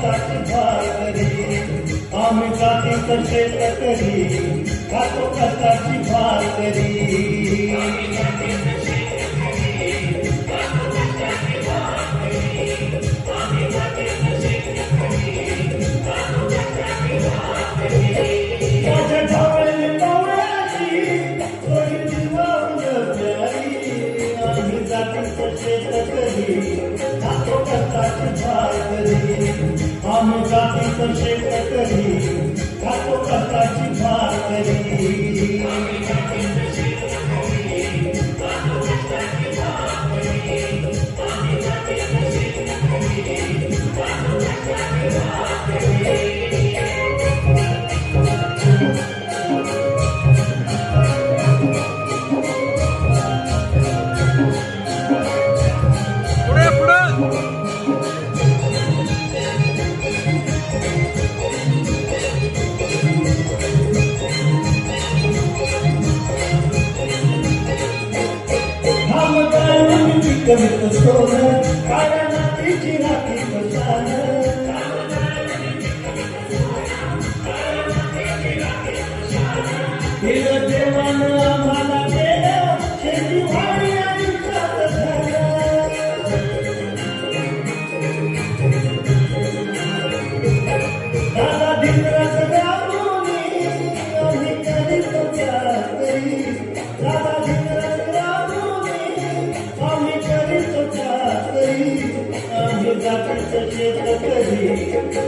कष्टाची भाकरी आम्ही जातीचं शेतकरी खातो कष्टाची भाकरी माझ्या ढावळी पावळ्याची थोडी दिवाळी प्यारी आम्ही जातीचं शेतकरी खातो कष्टाची भाकरी आम्ही जातीचं शेतकरी खातो कष्टाची भाकरी कवित सोनं काळ्या मातीची राखी बसान केलं देवानं आम्हाला केलं शेती वाडी आणि दादा धिंगरात गावली आम्ही करीत चाकरी दादा धिंगरात आम्ही करीत चाकरी आम्ही जातीचं शेतकरी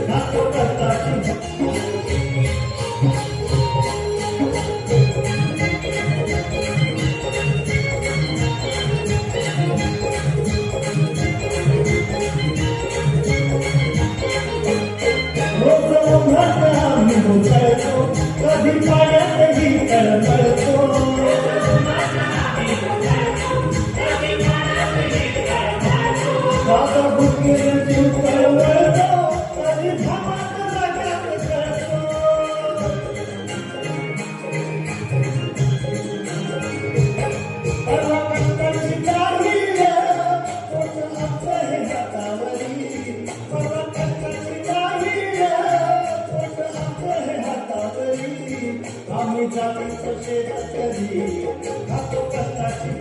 खातो कष्टाची रोज उन्हात आम्ही घुसळतो कधी पाण्यातही तळमळतो दादा बुकेला जीव कळवळतो कधी धामात जाग्यात करतो परवा कष्टाची काढील पोट आमचं हे हातावरी परवा कष्टाची काढील पोट आमचं हे हातावरी आम्ही जातीचं शेतकरी खातो कष्टाची